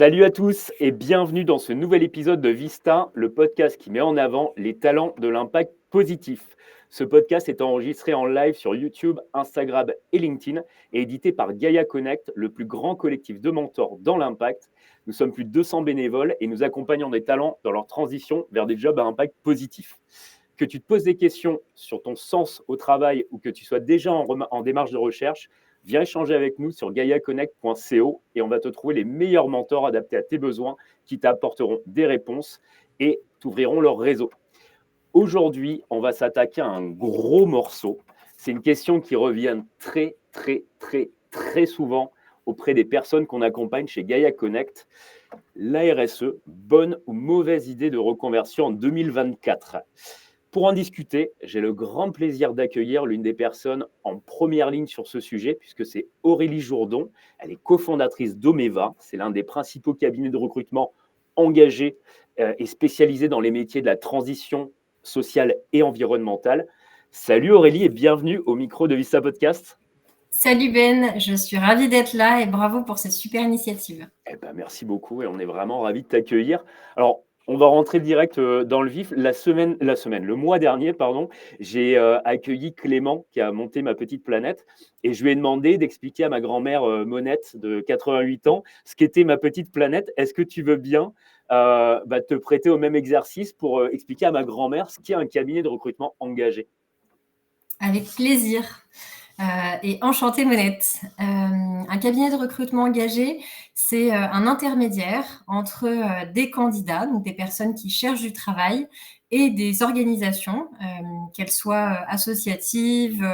Salut à tous et bienvenue dans ce nouvel épisode de Vista, le podcast qui met en avant les talents de l'impact positif. Ce podcast est enregistré en live sur YouTube, Instagram et LinkedIn et édité par Gaia Connect, le plus grand collectif de mentors dans l'impact. Nous sommes plus de 200 bénévoles et nous accompagnons des talents dans leur transition vers des jobs à impact positif. Que tu te poses des questions sur ton sens au travail ou que tu sois déjà en démarche de recherche, viens échanger avec nous sur gaiaconnect.co et on va te trouver les meilleurs mentors adaptés à tes besoins qui t'apporteront des réponses et t'ouvriront leur réseau. Aujourd'hui, on va s'attaquer à un gros morceau. C'est une question qui revient très souvent auprès des personnes qu'on accompagne chez Gaia Connect. La RSE, bonne ou mauvaise idée de reconversion en 2024? Pour en discuter, j'ai le grand plaisir d'accueillir l'une des personnes en première ligne sur ce sujet, puisque c'est Aurélie Jourdon. Elle est cofondatrice d'Omeva. C'est l'un des principaux cabinets de recrutement engagés et spécialisés dans les métiers de la transition sociale et environnementale. Salut Aurélie et bienvenue au micro de Vista Podcast. Salut Ben, je suis ravie d'être là et bravo pour cette super initiative. Merci beaucoup et on est vraiment ravis de t'accueillir. Alors, on va rentrer direct dans le vif. Le mois dernier, j'ai accueilli Clément qui a monté Ma Petite Planète et je lui ai demandé d'expliquer à ma grand-mère Monette de 88 ans ce qu'était Ma Petite Planète. Est-ce que tu veux bien te prêter au même exercice pour expliquer à ma grand-mère ce qu'est un cabinet de recrutement engagé? Avec plaisir. Et enchantée Monette. Un cabinet de recrutement engagé, c'est un intermédiaire entre des candidats, donc des personnes qui cherchent du travail, et des organisations, qu'elles soient associatives,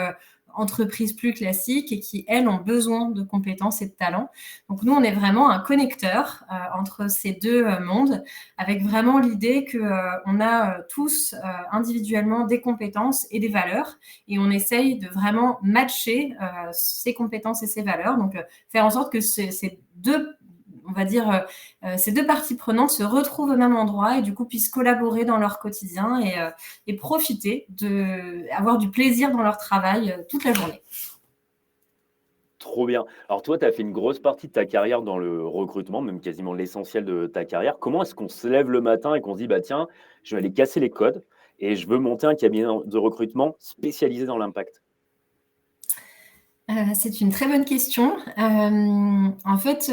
entreprises plus classiques et qui, elles, ont besoin de compétences et de talents. Donc nous, on est vraiment un connecteur entre ces deux mondes, avec vraiment l'idée qu'on a tous individuellement des compétences et des valeurs, et on essaye de vraiment matcher ces compétences et ces valeurs, donc faire en sorte que ces deux, on va dire, ces deux parties prenantes se retrouvent au même endroit et du coup puissent collaborer dans leur quotidien et profiter avoir du plaisir dans leur travail toute la journée. Trop bien. Alors toi, tu as fait une grosse partie de ta carrière dans le recrutement, même quasiment l'essentiel de ta carrière. Comment est-ce qu'on se lève le matin et qu'on se dit, bah tiens, je vais aller casser les codes et je veux monter un cabinet de recrutement spécialisé dans l'impact? C'est une très bonne question. En fait,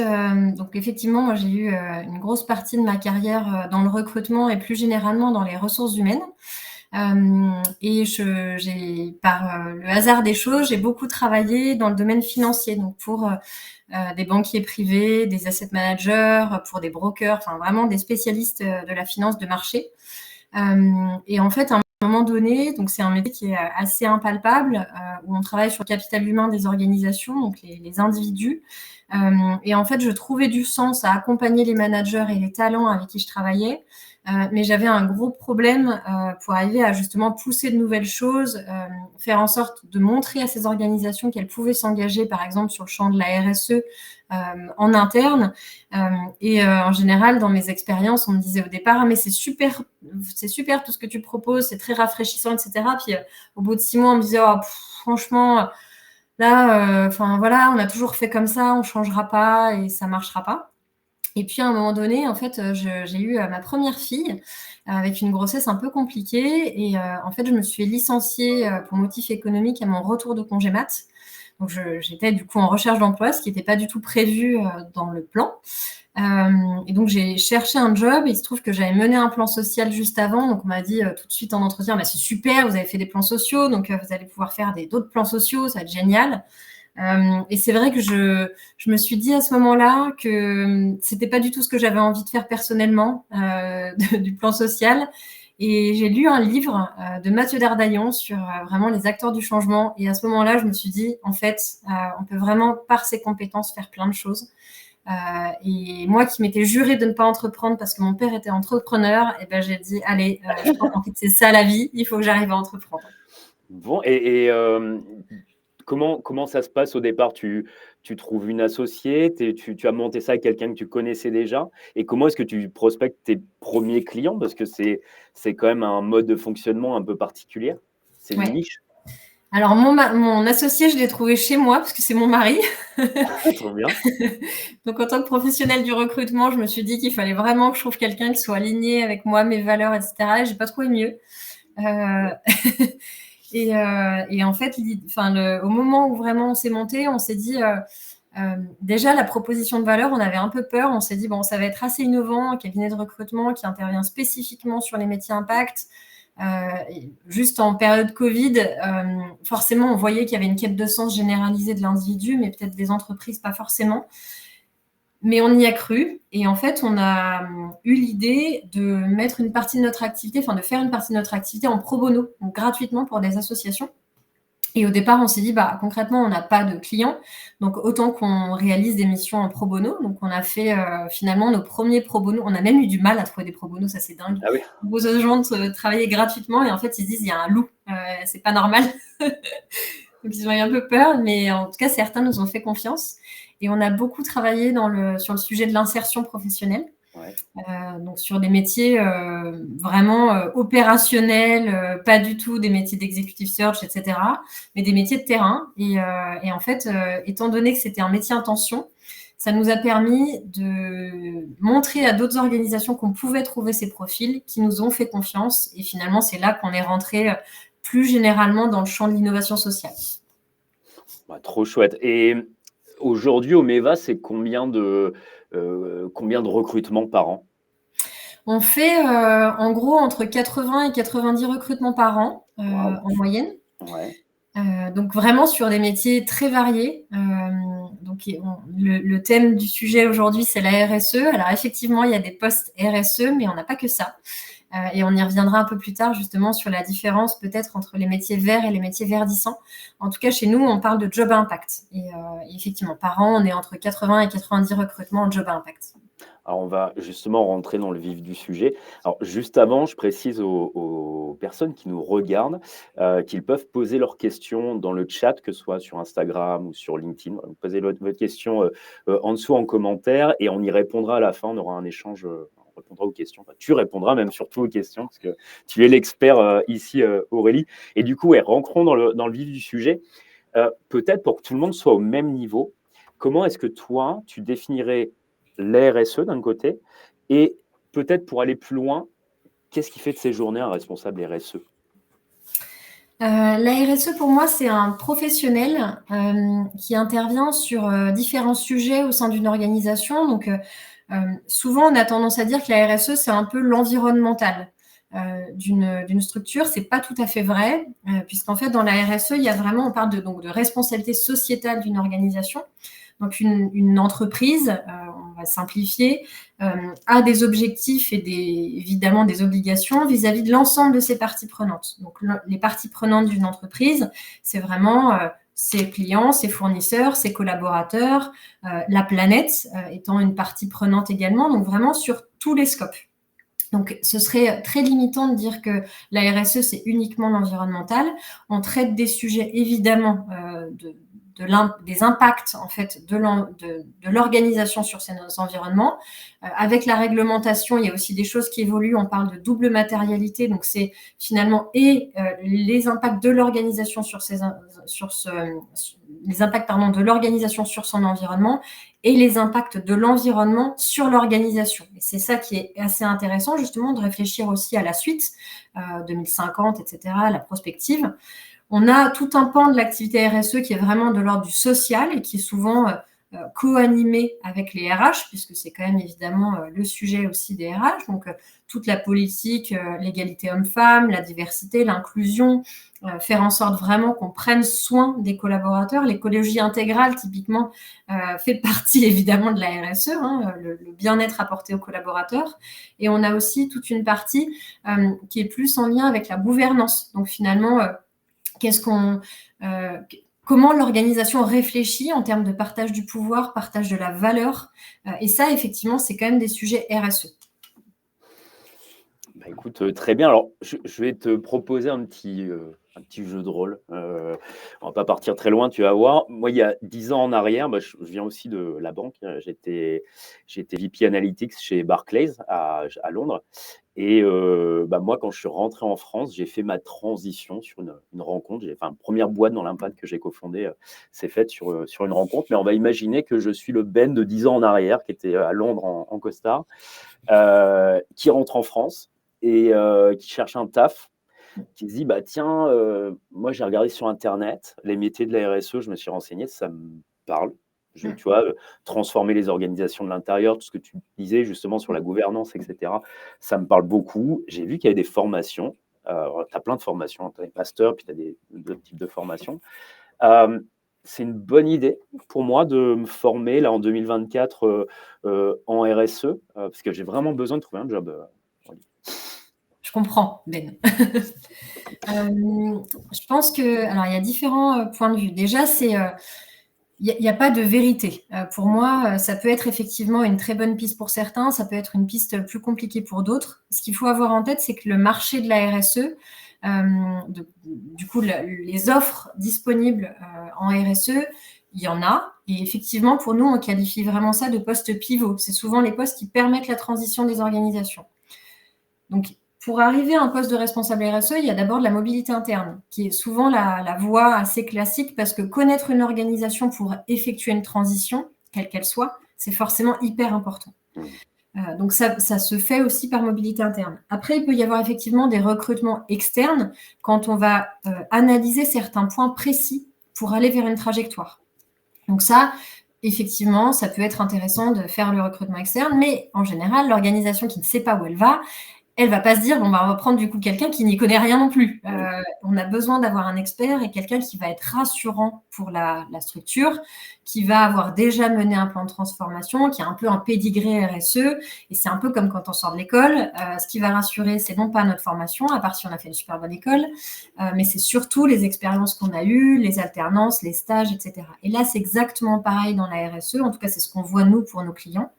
donc effectivement, moi j'ai eu une grosse partie de ma carrière dans le recrutement et plus généralement dans les ressources humaines. Et par le hasard des choses, j'ai beaucoup travaillé dans le domaine financier, donc pour des banquiers privés, des asset managers, pour des brokers, enfin vraiment des spécialistes de la finance de marché. Et en fait, à un moment donné, donc c'est un métier qui est assez impalpable, où on travaille sur le capital humain des organisations, donc les individus. Et en fait, je trouvais du sens à accompagner les managers et les talents avec qui je travaillais. Mais j'avais un gros problème pour arriver à justement pousser de nouvelles choses, faire en sorte de montrer à ces organisations qu'elles pouvaient s'engager, par exemple, sur le champ de la RSE en interne. En général, dans mes expériences, on me disait au départ, ah, mais c'est super tout ce que tu proposes, c'est très rafraîchissant, etc. Puis au bout de 6 mois, on me disait, oh, franchement, là, voilà, on a toujours fait comme ça, on ne changera pas et ça ne marchera pas. Et puis à un moment donné, en fait, j'ai eu ma première fille avec une grossesse un peu compliquée. Et en fait, je me suis licenciée pour motif économique à mon retour de congé mat. Donc j'étais du coup en recherche d'emploi, ce qui n'était pas du tout prévu dans le plan. Et donc j'ai cherché un job et il se trouve que j'avais mené un plan social juste avant. Donc on m'a dit tout de suite en entretien, bah, c'est super, vous avez fait des plans sociaux, donc vous allez pouvoir faire d'autres plans sociaux, ça va être génial. Et c'est vrai que je me suis dit à ce moment-là que c'était pas du tout ce que j'avais envie de faire personnellement du plan social. Et j'ai lu un livre de Mathieu Dardaillon sur vraiment les acteurs du changement. Et à ce moment-là, je me suis dit, en fait, on peut vraiment, par ses compétences, faire plein de choses. Et moi qui m'étais jurée de ne pas entreprendre parce que mon père était entrepreneur, et ben j'ai dit, allez, je crois qu'en fait, c'est ça la vie, il faut que j'arrive à entreprendre. Bon, comment ça se passe au départ? Tu trouves une associée, tu as monté ça avec quelqu'un que tu connaissais déjà? Et comment est-ce que tu prospectes tes premiers clients? Parce que c'est quand même un mode de fonctionnement un peu particulier. C'est une Ouais. niche. Alors mon associé, je l'ai trouvé chez moi parce que c'est mon mari. Trop bien. Donc en tant que professionnelle du recrutement, je me suis dit qu'il fallait vraiment que je trouve quelqu'un qui soit aligné avec moi, mes valeurs, etc. Et j'ai pas trouvé mieux. Euh, et en fait, au moment où vraiment on s'est monté, on s'est dit déjà la proposition de valeur, on avait un peu peur. On s'est dit bon, ça va être assez innovant, un cabinet de recrutement qui intervient spécifiquement sur les métiers impact. Juste en période Covid, forcément, on voyait qu'il y avait une quête de sens généralisée de l'individu, mais peut-être des entreprises pas forcément. Mais on y a cru et en fait, on a eu l'idée de mettre une partie de notre activité, enfin de faire une partie de notre activité en pro bono, donc gratuitement pour des associations. Et au départ, on s'est dit, bah, concrètement, on n'a pas de clients, donc autant qu'on réalise des missions en pro bono. Donc, on a fait finalement nos premiers pro bono. On a même eu du mal à trouver des pro bono, ça c'est dingue. Ah oui. Vos gens travailler gratuitement et en fait, ils se disent, il y a un loup, c'est pas normal. Donc, ils ont eu un peu peur, mais en tout cas, certains nous ont fait confiance. Et on a beaucoup travaillé sur le sujet de l'insertion professionnelle. Ouais. Donc sur des métiers vraiment opérationnels, pas du tout des métiers d'executive search, etc., mais des métiers de terrain. Et en fait, étant donné que c'était un métier intention, ça nous a permis de montrer à d'autres organisations qu'on pouvait trouver ces profils qui nous ont fait confiance. Et finalement, c'est là qu'on est rentré plus généralement dans le champ de l'innovation sociale. Bah, trop chouette. Et aujourd'hui, au MEVA, c'est combien de recrutements par an? On fait en gros entre 80 et 90 recrutements par an Wow. en moyenne. Ouais. Donc vraiment sur des métiers très variés. Donc le thème du sujet aujourd'hui, c'est la RSE. Alors effectivement, il y a des postes RSE, mais on n'a pas que ça. Et on y reviendra un peu plus tard justement sur la différence peut-être entre les métiers verts et les métiers verdissants. En tout cas, chez nous, on parle de job impact. Et effectivement, par an, on est entre 80 et 90 recrutements en job impact. Alors, on va justement rentrer dans le vif du sujet. Alors, juste avant, je précise aux personnes qui nous regardent qu'ils peuvent poser leurs questions dans le chat, que ce soit sur Instagram ou sur LinkedIn. Vous posez votre question en dessous en commentaire et on y répondra à la fin. On aura un échange, on répondra aux questions. Enfin, tu répondras même surtout aux questions parce que tu es l'expert ici, Aurélie. Et du coup, ouais, rentrons dans le vif du sujet. Peut-être pour que tout le monde soit au même niveau, comment est-ce que toi, tu définirais la RSE d'un côté, et peut-être pour aller plus loin, qu'est-ce qui fait de ces journées un responsable RSE? La RSE, pour moi, c'est un professionnel qui intervient sur différents sujets au sein d'une organisation. Donc, souvent, on a tendance à dire que la RSE, c'est un peu l'environnemental d'une structure. C'est pas tout à fait vrai, puisqu'en fait, dans la RSE, il y a vraiment, on parle de responsabilité sociétale d'une organisation. Donc, une entreprise, on va simplifier, a des objectifs et évidemment des obligations vis-à-vis de l'ensemble de ses parties prenantes. Donc, les parties prenantes d'une entreprise, c'est vraiment ses clients, ses fournisseurs, ses collaborateurs, la planète étant une partie prenante également, donc vraiment sur tous les scopes. Donc, ce serait très limitant de dire que la RSE, c'est uniquement l'environnemental. On traite des sujets, évidemment, des impacts en fait de l'organisation sur ces environnements. Avec la réglementation, il y a aussi des choses qui évoluent. On parle de double matérialité, donc c'est finalement les impacts de l'organisation les impacts de l'organisation sur son environnement et les impacts de l'environnement sur l'organisation. Et c'est ça qui est assez intéressant justement de réfléchir aussi à la suite, 2050, etc., à la prospective. On a tout un pan de l'activité RSE qui est vraiment de l'ordre du social et qui est souvent co-animé avec les RH, puisque c'est quand même évidemment le sujet aussi des RH. Donc, toute la politique, l'égalité homme-femme, la diversité, l'inclusion, faire en sorte vraiment qu'on prenne soin des collaborateurs. L'écologie intégrale, typiquement, fait partie évidemment de la RSE, le bien-être apporté aux collaborateurs. Et on a aussi toute une partie qui est plus en lien avec la gouvernance. Donc, finalement, comment l'organisation réfléchit en termes de partage du pouvoir, partage de la valeur. Et ça, effectivement, c'est quand même des sujets RSE. Bah, écoute, très bien. Alors, je vais te proposer un petit un petit jeu de rôle. On va pas partir très loin, tu vas voir. Moi, il y a 10 ans en arrière, je viens aussi de la banque. J'étais VP Analytics chez Barclays à Londres. Et moi, quand je suis rentré en France, j'ai fait ma transition sur une rencontre. Une première boîte dans l'impact que j'ai cofondée s'est faite sur une rencontre. Mais on va imaginer que je suis le Ben de 10 ans en arrière, qui était à Londres en costard, qui rentre en France et qui cherche un taf, qui se dit tiens, moi j'ai regardé sur internet les métiers de la RSE, je me suis renseigné, ça me parle. Tu vois, transformer les organisations de l'intérieur, tout ce que tu disais justement sur la gouvernance, etc. Ça me parle beaucoup. J'ai vu qu'il y avait des formations. Tu as plein de formations, tu as des masters, puis tu as d'autres types de formations. C'est une bonne idée pour moi de me former là en 2024 en RSE, parce que j'ai vraiment besoin de trouver un job. Je comprends, Ben. Je pense que, alors il y a différents points de vue. Déjà, il n'y a pas de vérité. Pour moi, ça peut être effectivement une très bonne piste pour certains, ça peut être une piste plus compliquée pour d'autres. Ce qu'il faut avoir en tête, c'est que le marché de la RSE, du coup, les offres disponibles en RSE, il y en a. Et effectivement, pour nous, on qualifie vraiment ça de poste pivot. C'est souvent les postes qui permettent la transition des organisations. Donc, pour arriver à un poste de responsable RSE, il y a d'abord de la mobilité interne, qui est souvent la voie assez classique, parce que connaître une organisation pour effectuer une transition, quelle qu'elle soit, c'est forcément hyper important. Donc ça se fait aussi par mobilité interne. Après, il peut y avoir effectivement des recrutements externes quand on va analyser certains points précis pour aller vers une trajectoire. Donc ça, effectivement, ça peut être intéressant de faire le recrutement externe, mais en général, l'organisation qui ne sait pas où elle va pas se dire, on va prendre du coup quelqu'un qui n'y connaît rien non plus. On a besoin d'avoir un expert et quelqu'un qui va être rassurant pour la structure, qui va avoir déjà mené un plan de transformation, qui a un peu un pédigré RSE. Et c'est un peu comme quand on sort de l'école. Ce qui va rassurer, c'est non pas notre formation, à part si on a fait une super bonne école, mais c'est surtout les expériences qu'on a eues, les alternances, les stages, etc. Et là, c'est exactement pareil dans la RSE. En tout cas, c'est ce qu'on voit nous pour nos clients.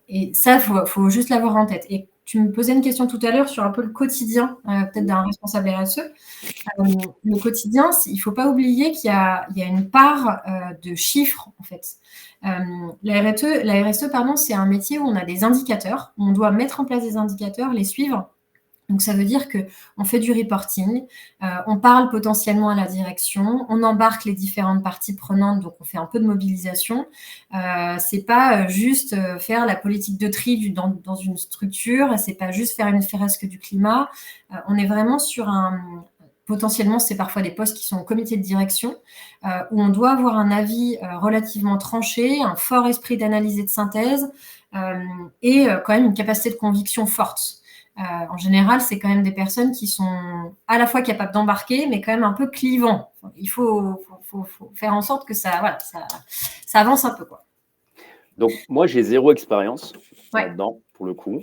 Et ça, faut juste l'avoir en tête. Et tu me posais une question tout à l'heure sur un peu le quotidien, peut-être d'un responsable RSE. Le quotidien, il ne faut pas oublier qu'il y a une part de chiffres, en fait. La RSE, c'est un métier où on a des indicateurs. On doit mettre en place des indicateurs, les suivre. Donc, ça veut dire qu'on fait du reporting, on parle potentiellement à la direction, on embarque les différentes parties prenantes, donc on fait un peu de mobilisation. C'est pas juste faire la politique de tri dans une structure, c'est pas juste faire une fresque du climat. On est vraiment sur potentiellement, c'est parfois des postes qui sont au comité de direction, où on doit avoir un avis relativement tranché, un fort esprit d'analyse et de synthèse, et quand même une capacité de conviction forte. En général, c'est quand même des personnes qui sont à la fois capables d'embarquer, mais quand même un peu clivants. Il faut faire en sorte que ça avance un peu, quoi. Donc, moi, j'ai zéro expérience là-dedans, pour le coup.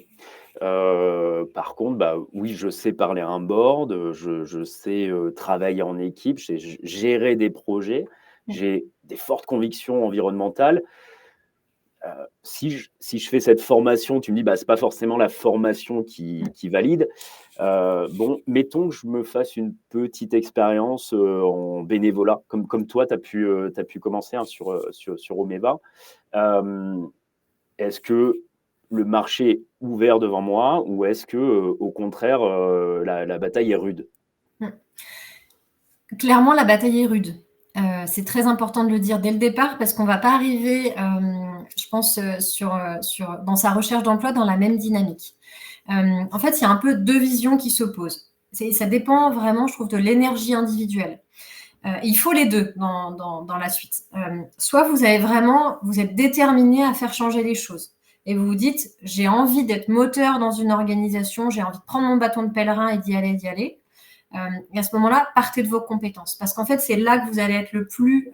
Par contre, oui, je sais parler à un board, je sais travailler en équipe, je sais gérer des projets, j'ai des fortes convictions environnementales. Si je fais cette formation, tu me dis, c'est pas forcément la formation qui valide. Mettons que je me fasse une petite expérience en bénévolat, comme toi, tu as pu commencer sur Omeva. Est-ce que le marché est ouvert devant moi ou est-ce que, au contraire, la bataille est rude? Clairement, la bataille est rude. C'est très important de le dire dès le départ parce qu'on ne va pas arriver, je pense, dans sa recherche d'emploi dans la même dynamique. En fait, il y a un peu deux visions qui s'opposent. Ça dépend vraiment, je trouve, de l'énergie individuelle. Il faut les deux dans la suite. Soit vous êtes déterminé à faire changer les choses et vous vous dites, j'ai envie d'être moteur dans une organisation, j'ai envie de prendre mon bâton de pèlerin et d'y aller. Et à ce moment-là, partez de vos compétences. Parce qu'en fait, c'est là que vous allez être le plus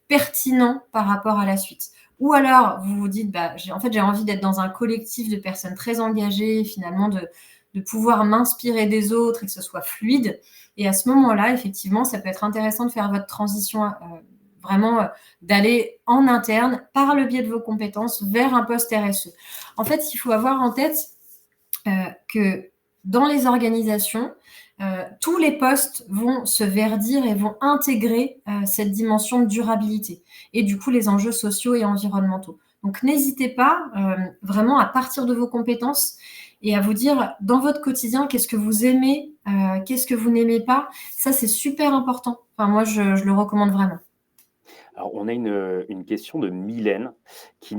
pertinent par rapport à la suite. Ou alors, vous vous dites, j'ai envie d'être dans un collectif de personnes très engagées, finalement, de pouvoir m'inspirer des autres et que ce soit fluide. Et à ce moment-là, effectivement, ça peut être intéressant de faire votre transition, vraiment d'aller en interne, par le biais de vos compétences, vers un poste RSE. En fait, il faut avoir en tête que dans les organisations, tous les postes vont se verdir et vont intégrer cette dimension de durabilité et du coup les enjeux sociaux et environnementaux. Donc n'hésitez pas vraiment à partir de vos compétences et à vous dire dans votre quotidien qu'est-ce que vous aimez, qu'est-ce que vous n'aimez pas. Ça, c'est super important. Enfin, moi, je le recommande vraiment. Alors, on a une question de Mylène,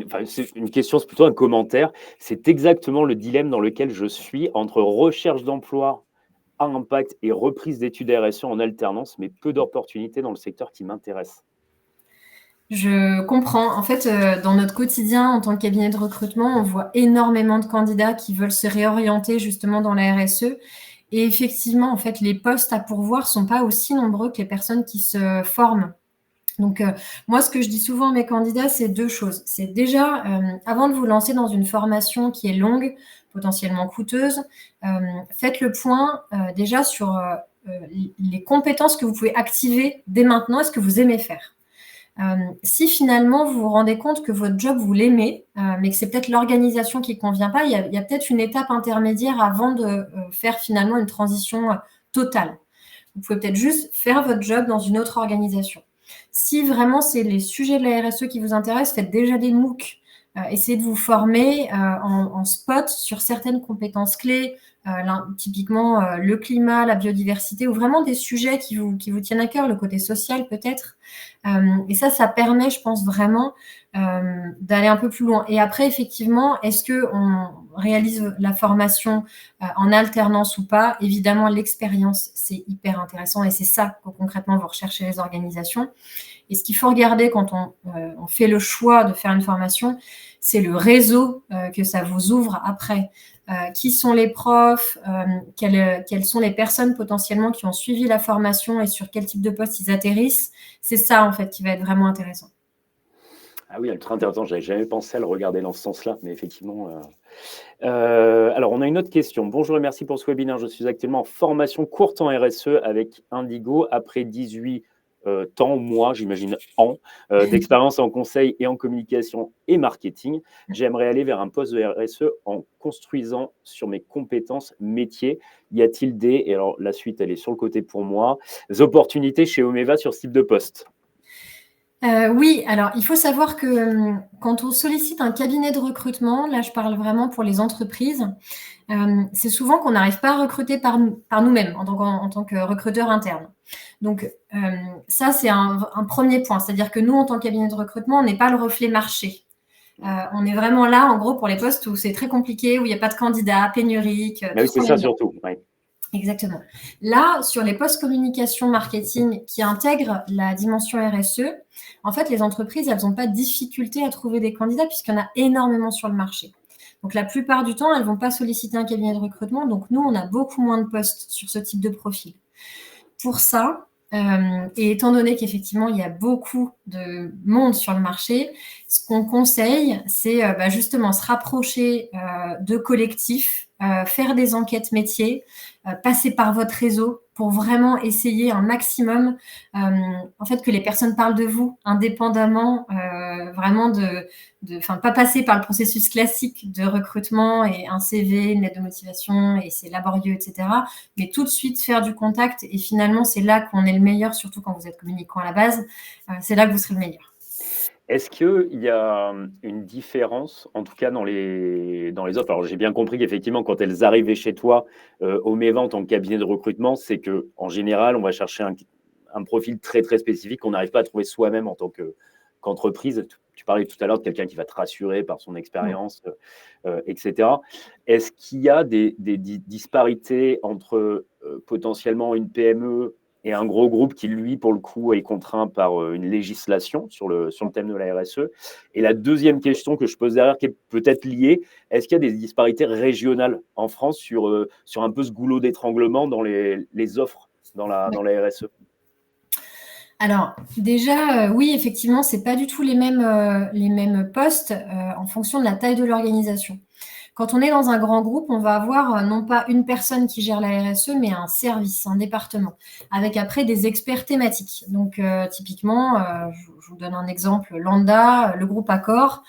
enfin, c'est une question, c'est plutôt un commentaire. C'est exactement le dilemme dans lequel je suis entre recherche d'emploi à impact et reprise d'études RSE en alternance, mais peu d'opportunités dans le secteur qui m'intéresse. Je comprends. En fait, dans notre quotidien en tant que cabinet de recrutement, on voit énormément de candidats qui veulent se réorienter justement dans la RSE et effectivement, en fait, les postes à pourvoir sont pas aussi nombreux que les personnes qui se forment. Donc, moi, ce que je dis souvent à mes candidats, c'est 2 choses. C'est déjà, avant de vous lancer dans une formation qui est longue, potentiellement coûteuse, faites le point, déjà sur, les compétences que vous pouvez activer dès maintenant et ce que vous aimez faire. Si finalement vous vous rendez compte que votre job, vous l'aimez, mais que c'est peut-être l'organisation qui ne convient pas, il y a peut-être une étape intermédiaire avant de faire finalement une transition totale. Vous pouvez peut-être juste faire votre job dans une autre organisation. Si vraiment c'est les sujets de la RSE qui vous intéressent, faites déjà des MOOC. Essayez de vous former en spot sur certaines compétences clés, typiquement le climat, la biodiversité, ou vraiment des sujets qui vous tiennent à cœur, le côté social peut-être. Et ça permet, je pense vraiment, d'aller un peu plus loin. Et après, effectivement, est-ce qu'on réalise la formation en alternance ou pas? Évidemment, l'expérience, c'est hyper intéressant et c'est ça que concrètement vous recherchez les organisations. Et ce qu'il faut regarder quand on fait le choix de faire une formation, c'est le réseau que ça vous ouvre après. Qui sont les profs, quelles sont les personnes potentiellement qui ont suivi la formation et sur quel type de poste ils atterrissent. C'est ça, en fait, qui va être vraiment intéressant. Ah oui, ultra intéressant, j'avais jamais pensé à le regarder dans ce sens-là, mais effectivement. Alors, on a une autre question. Bonjour et merci pour ce webinaire. Je suis actuellement en formation courte en RSE avec Indigo après 18 temps, mois, j'imagine ans, d'expérience en conseil et en communication et marketing. J'aimerais aller vers un poste de RSE en construisant sur mes compétences métiers. Y a-t-il et alors la suite, elle est sur le côté pour moi, des opportunités chez Omeva sur ce type de poste? Oui, alors il faut savoir que quand on sollicite un cabinet de recrutement, là je parle vraiment pour les entreprises, c'est souvent qu'on n'arrive pas à recruter par nous-mêmes en tant que recruteur interne. Donc ça, c'est un premier point. C'est-à-dire que nous, en tant que cabinet de recrutement, on n'est pas le reflet marché. On est vraiment là, en gros, pour les postes où c'est très compliqué, où il n'y a pas de candidats, pénurique, Ah tout oui, ce c'est qu'on ça aime bien. surtout. Ouais. Exactement. Là, sur les postes communication marketing qui intègrent la dimension RSE, en fait, les entreprises, elles n'ont pas de difficulté à trouver des candidats puisqu'il y en a énormément sur le marché. Donc, la plupart du temps, elles ne vont pas solliciter un cabinet de recrutement. Donc, nous, on a beaucoup moins de postes sur ce type de profil. Pour ça, et étant donné qu'effectivement, il y a beaucoup de monde sur le marché, ce qu'on conseille, c'est justement se rapprocher de collectifs, faire des enquêtes métiers, passer par votre réseau pour vraiment essayer un maximum, en fait, que les personnes parlent de vous indépendamment, vraiment enfin, pas passer par le processus classique de recrutement et un CV, une lettre de motivation et c'est laborieux, etc. Mais tout de suite faire du contact et finalement, c'est là qu'on est le meilleur, surtout quand vous êtes communicant à la base, c'est là que vous serez le meilleur. Est-ce qu'il y a une différence, en tout cas dans les offres? Alors, j'ai bien compris qu'effectivement, quand elles arrivaient chez toi, Omeva en tant que cabinet de recrutement, c'est qu'en général, on va chercher un profil très, très spécifique qu'on n'arrive pas à trouver soi-même en tant qu'entreprise. Tu parlais tout à l'heure de quelqu'un qui va te rassurer par son expérience, etc. Est-ce qu'il y a des disparités entre potentiellement une PME et un gros groupe qui, lui, pour le coup, est contraint par une législation sur le thème de la RSE? Et la deuxième question que je pose derrière, qui est peut-être liée, est-ce qu'il y a des disparités régionales en France sur un peu ce goulot d'étranglement dans les offres dans la RSE? Alors déjà, oui, effectivement, c'est pas du tout les mêmes postes, en fonction de la taille de l'organisation. Quand on est dans un grand groupe, on va avoir non pas une personne qui gère la RSE, mais un service, un département, avec après des experts thématiques. Donc, typiquement, je vous donne un exemple lambda, le groupe Accor.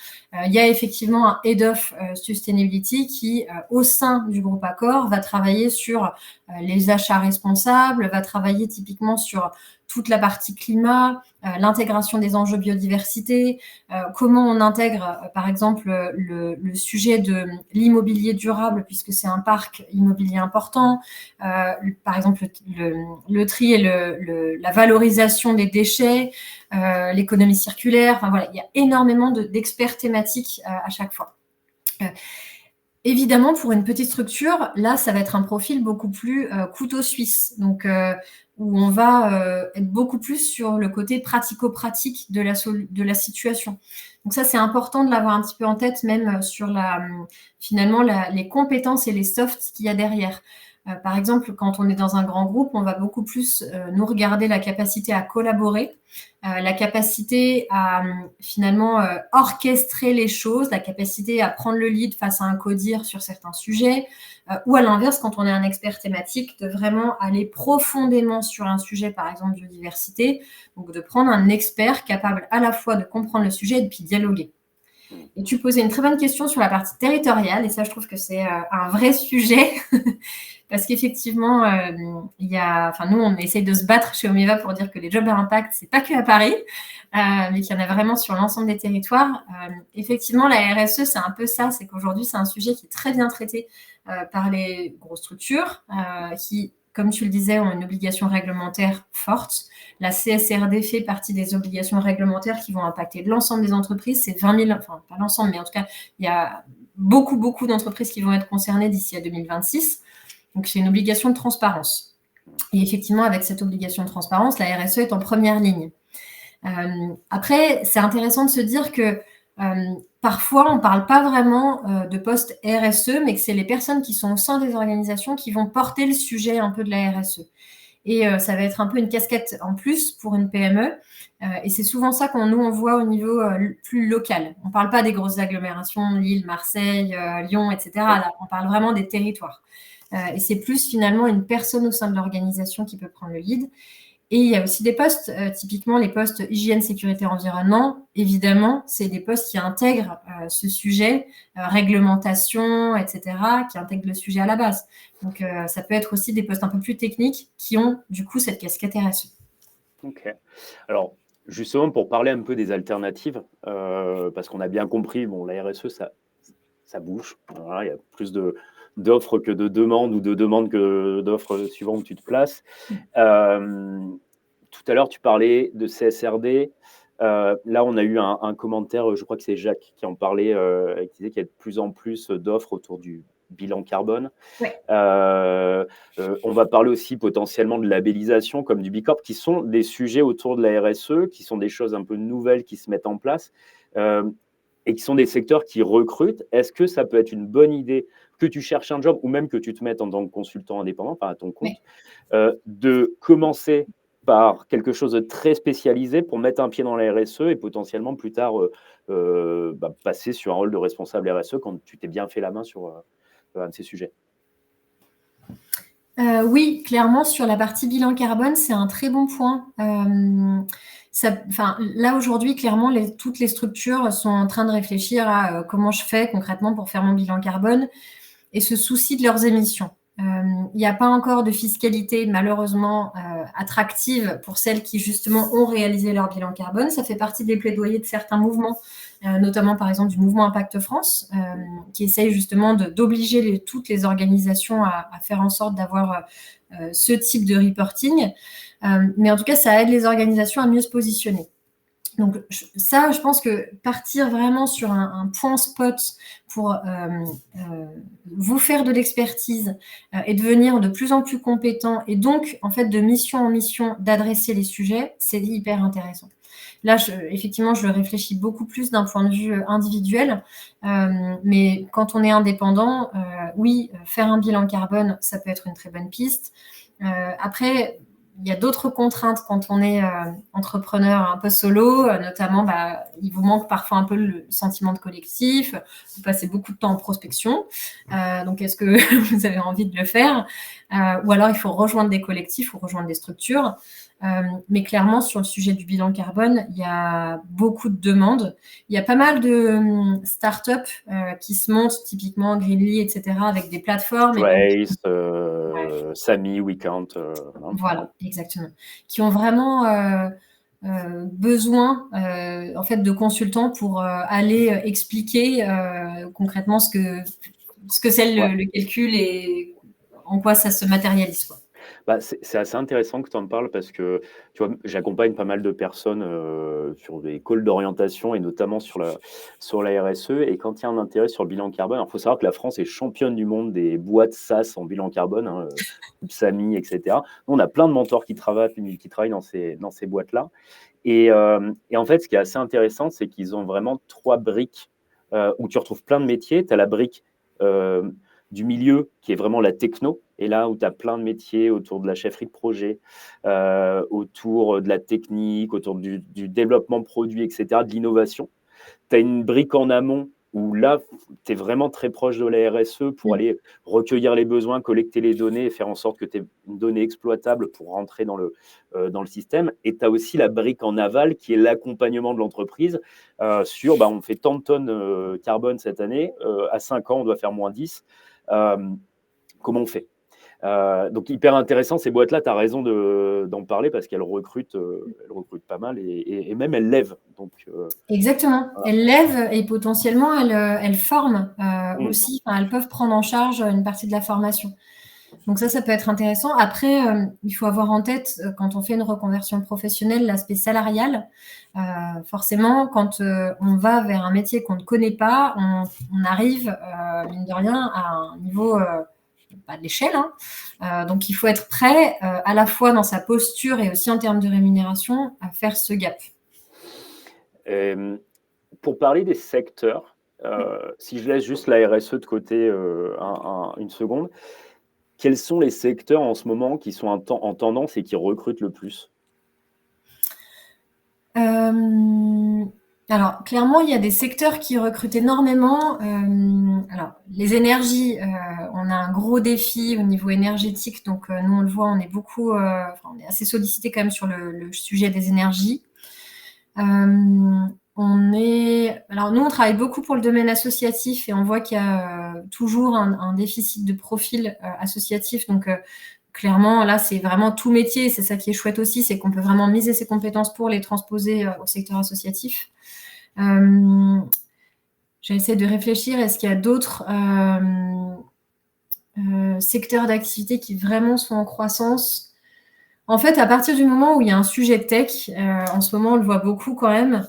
Il y a effectivement un Head of Sustainability qui, au sein du groupe Accor, va travailler sur les achats responsables, va travailler typiquement sur toute la partie climat, l'intégration des enjeux biodiversité, comment on intègre, par exemple, le sujet de l'immobilier durable, puisque c'est un parc immobilier important, par exemple, le tri et la valorisation des déchets, l'économie circulaire. Enfin, voilà, il y a énormément d'experts thématiques à chaque fois. Évidemment, pour une petite structure, là, ça va être un profil beaucoup plus couteau suisse. Donc, où on va être beaucoup plus sur le côté pratico-pratique de la situation. Donc ça, c'est important de l'avoir un petit peu en tête, même sur finalement les compétences et les softs qu'il y a derrière. Par exemple, quand on est dans un grand groupe, on va beaucoup plus nous regarder la capacité à collaborer, la capacité à finalement orchestrer les choses, la capacité à prendre le lead face à un codir sur certains sujets, ou à l'inverse, quand on est un expert thématique, de vraiment aller profondément sur un sujet, par exemple biodiversité, donc de prendre un expert capable à la fois de comprendre le sujet et puis dialoguer. Et tu posais une très bonne question sur la partie territoriale, et ça, je trouve que c'est un vrai sujet, parce qu'effectivement, nous, on essaye de se battre chez Omeva pour dire que les jobs à impact, c'est pas que à Paris, mais qu'il y en a vraiment sur l'ensemble des territoires. Effectivement, la RSE, c'est un peu ça, c'est qu'aujourd'hui, c'est un sujet qui est très bien traité par les grosses structures, qui, comme tu le disais, ont une obligation réglementaire forte. La CSRD fait partie des obligations réglementaires qui vont impacter l'ensemble des entreprises. C'est 20 000, enfin pas l'ensemble, mais en tout cas, il y a beaucoup d'entreprises qui vont être concernées d'ici à 2026. Donc, c'est une obligation de transparence. Et effectivement, avec cette obligation de transparence, la RSE est en première ligne. Après, c'est intéressant de se dire que parfois, on ne parle pas vraiment de poste RSE, mais que c'est les personnes qui sont au sein des organisations qui vont porter le sujet un peu de la RSE. Et ça va être un peu une casquette en plus pour une PME. Et c'est souvent ça on voit au niveau plus local. On ne parle pas des grosses agglomérations, Lille, Marseille, Lyon, etc. Là, on parle vraiment des territoires. Et c'est plus finalement une personne au sein de l'organisation qui peut prendre le lead. Et il y a aussi des postes, typiquement les postes hygiène, sécurité, environnement. Évidemment, c'est des postes qui intègrent ce sujet, réglementation, etc., qui intègrent le sujet à la base. Donc, ça peut être aussi des postes un peu plus techniques qui ont du coup cette casquette RSE. Ok. Alors, justement, pour parler un peu des alternatives, parce qu'on a bien compris, bon, la RSE, ça bouge. Voilà, il y a plus d'offres que de demandes ou de demandes que d'offres suivant où tu te places. Tout à l'heure, tu parlais de CSRD. Là, on a eu un commentaire, je crois que c'est Jacques qui en parlait, qui disait qu'il y a de plus en plus d'offres autour du bilan carbone. Ouais. On va parler aussi potentiellement de labellisation comme du B Corp, qui sont des sujets autour de la RSE, qui sont des choses un peu nouvelles qui se mettent en place et qui sont des secteurs qui recrutent. Est-ce que ça peut être une bonne idée que tu cherches un job ou même que tu te mettes en tant que consultant indépendant, à ton compte, de commencer par quelque chose de très spécialisé pour mettre un pied dans la RSE et potentiellement plus tard passer sur un rôle de responsable RSE quand tu t'es bien fait la main sur un de ces sujets? Oui, clairement, sur la partie bilan carbone, c'est un très bon point. Là, aujourd'hui, clairement, toutes les structures sont en train de réfléchir à comment je fais concrètement pour faire mon bilan carbone et se soucient de leurs émissions. Il n'y a pas encore de fiscalité, malheureusement, attractive pour celles qui, justement, ont réalisé leur bilan carbone. Ça fait partie des plaidoyers de certains mouvements, notamment, par exemple, du mouvement Impact France, qui essaye justement d'obliger toutes les organisations à faire en sorte d'avoir ce type de reporting. Mais en tout cas, ça aide les organisations à mieux se positionner. Donc ça, je pense que partir vraiment sur un point spot pour vous faire de l'expertise et devenir de plus en plus compétent et donc, en fait, de mission en mission, d'adresser les sujets, c'est hyper intéressant. Là, effectivement, je le réfléchis beaucoup plus d'un point de vue individuel, mais quand on est indépendant, oui, faire un bilan carbone, ça peut être une très bonne piste. Après, il y a d'autres contraintes quand on est entrepreneur un peu solo, notamment il vous manque parfois un peu le sentiment de collectif, vous passez beaucoup de temps en prospection, donc est-ce que vous avez envie de le faire, ou alors il faut rejoindre des collectifs ou rejoindre des structures. Mais clairement, sur le sujet du bilan carbone, il y a beaucoup de demandes. Il y a pas mal de startups qui se montent, typiquement Greenly, etc., avec des plateformes. Trace, Ouais. Samy, WeCount. Voilà, exactement. Qui ont vraiment besoin en fait, de consultants pour aller expliquer concrètement ce que c'est Ouais. le calcul et en quoi ça se matérialise, quoi. C'est assez intéressant que tu en parles parce que tu vois, j'accompagne pas mal de personnes sur des calls d'orientation et notamment sur la RSE. Et quand il y a un intérêt sur le bilan carbone, il faut savoir que la France est championne du monde des boîtes SaaS en bilan carbone, hein, type Samy, etc. Nous, on a plein de mentors qui travaillent dans ces boîtes-là. Et en fait, ce qui est assez intéressant, c'est qu'ils ont vraiment 3 briques où tu retrouves plein de métiers. Tu as la brique du milieu qui est vraiment la techno, et là où tu as plein de métiers autour de la chefferie de projet, autour de la technique, autour du développement produit, etc., de l'innovation. Tu as une brique en amont où là, tu es vraiment très proche de la RSE pour aller recueillir les besoins, collecter les données et faire en sorte que tu aies une donnée exploitable pour rentrer dans le système. Et tu as aussi la brique en aval qui est l'accompagnement de l'entreprise sur on fait tant de tonnes carbone cette année, à 5 ans, on doit faire moins 10. Comment on fait? Donc, hyper intéressant, ces boîtes-là, tu as raison d'en parler parce qu'elles recrutent pas mal et même elles lèvent. Donc, Exactement. voilà. Elles lèvent et potentiellement elles forment aussi. Elles peuvent prendre en charge une partie de la formation. Donc ça peut être intéressant. Après, il faut avoir en tête, quand on fait une reconversion professionnelle, l'aspect salarial. Forcément, quand on va vers un métier qu'on ne connaît pas, on arrive, mine de rien, à un niveau pas de l'échelle. Donc il faut être prêt, à la fois dans sa posture et aussi en termes de rémunération, à faire ce gap. Pour parler des secteurs, si je laisse juste la RSE de côté une seconde, quels sont les secteurs en ce moment qui sont en tendance et qui recrutent le plus? Alors, clairement, il y a des secteurs qui recrutent énormément. Alors, les énergies, on a un gros défi au niveau énergétique. Donc, nous, on le voit, on est beaucoup, on est assez sollicité quand même sur le sujet des énergies. Alors, nous, on travaille beaucoup pour le domaine associatif et on voit qu'il y a toujours un déficit de profil associatif. Donc, clairement, là, c'est vraiment tout métier. C'est ça qui est chouette aussi, c'est qu'on peut vraiment miser ses compétences pour les transposer au secteur associatif. J'essaie de réfléchir, est-ce qu'il y a d'autres secteurs d'activité qui vraiment sont en croissance? En fait, à partir du moment où il y a un sujet tech, en ce moment, on le voit beaucoup quand même,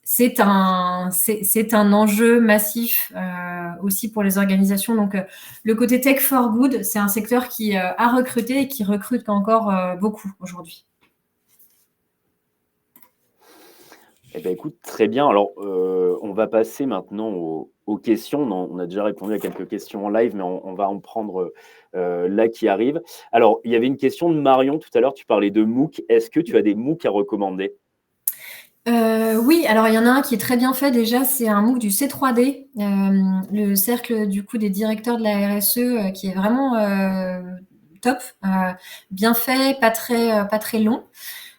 c'est un enjeu massif aussi pour les organisations. Donc, le côté tech for good, c'est un secteur qui a recruté et qui recrute encore beaucoup aujourd'hui. Eh bien, écoute, très bien. Alors, on va passer maintenant aux questions. On a déjà répondu à quelques questions en live, mais on va en prendre là qui arrivent. Alors, il y avait une question de Marion tout à l'heure. Tu parlais de MOOC. Est-ce que tu as des MOOC à recommander? Oui, alors il y en a un qui est très bien fait déjà, c'est un MOOC du C3D, le cercle du coup des directeurs de la RSE, qui est vraiment top, bien fait, pas très long.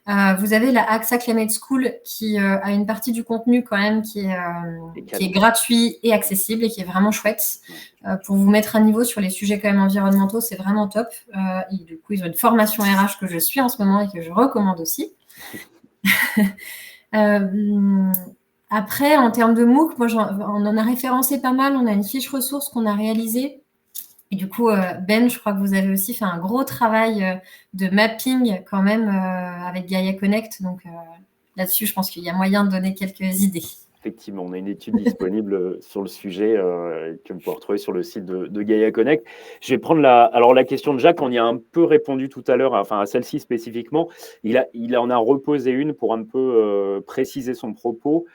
Vous avez la AXA Climate School qui a une partie du contenu quand même qui est gratuit et accessible et qui est vraiment chouette pour vous mettre à niveau sur les sujets quand même environnementaux, c'est vraiment top. Et du coup, ils ont une formation RH que je suis en ce moment et que je recommande aussi. Après, en termes de MOOC, on en a référencé pas mal. On a une fiche ressource qu'on a réalisée. Et du coup, Ben, je crois que vous avez aussi fait un gros travail de mapping quand même avec Gaia Connect. Donc là-dessus, je pense qu'il y a moyen de donner quelques idées. Effectivement, on a une étude disponible sur le sujet que vous pouvez retrouver sur le site de Gaia Connect. Je vais prendre la question de Jacques. On y a un peu répondu tout à l'heure, enfin à celle-ci spécifiquement. Il en a reposé une pour un peu préciser son propos.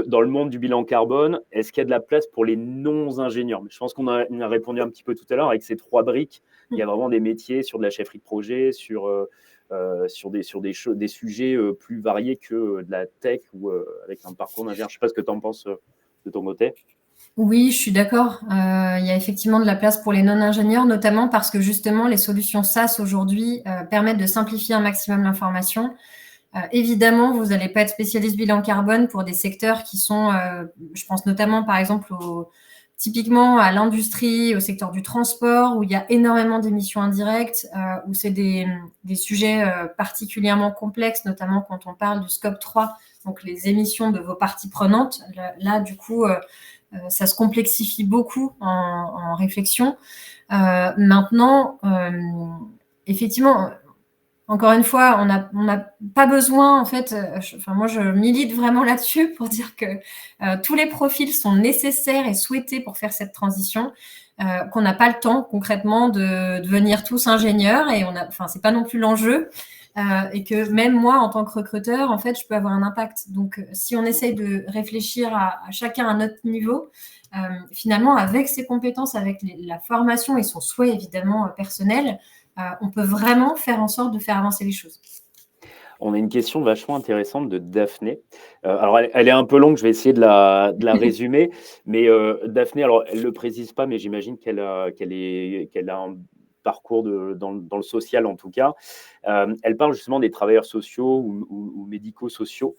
dans le monde du bilan carbone, est-ce qu'il y a de la place pour les non-ingénieurs? Mais je pense qu'on a répondu un petit peu tout à l'heure avec ces 3 briques. Il y a vraiment des métiers sur de la chefferie de projet, sur des sujets plus variés que de la tech ou avec un parcours d'ingénieur. Je ne sais pas ce que tu en penses de ton côté. Oui, je suis d'accord. Il y a effectivement de la place pour les non-ingénieurs, notamment parce que justement, les solutions SaaS aujourd'hui permettent de simplifier un maximum l'information. Évidemment, vous n'allez pas être spécialiste bilan carbone pour des secteurs qui sont, je pense notamment par exemple typiquement à l'industrie, au secteur du transport, où il y a énormément d'émissions indirectes, où c'est des sujets particulièrement complexes, notamment quand on parle du scope 3, donc les émissions de vos parties prenantes. Là, du coup, ça se complexifie beaucoup en réflexion. Maintenant, effectivement, encore une fois, on n'a pas besoin, en fait, moi je milite vraiment là-dessus pour dire que tous les profils sont nécessaires et souhaités pour faire cette transition, qu'on n'a pas le temps concrètement de devenir tous ingénieurs et c'est pas non plus l'enjeu. Et que même moi, en tant que recruteur, en fait, je peux avoir un impact. Donc, si on essaye de réfléchir à chacun à notre niveau, finalement, avec ses compétences, avec la formation et son souhait évidemment personnel, on peut vraiment faire en sorte de faire avancer les choses. On a une question vachement intéressante de Daphné. Alors, elle est un peu longue, je vais essayer de la résumer. Mais Daphné, alors, elle ne le précise pas, mais j'imagine qu'elle a un parcours dans le social, en tout cas. Elle parle justement des travailleurs sociaux ou médico-sociaux.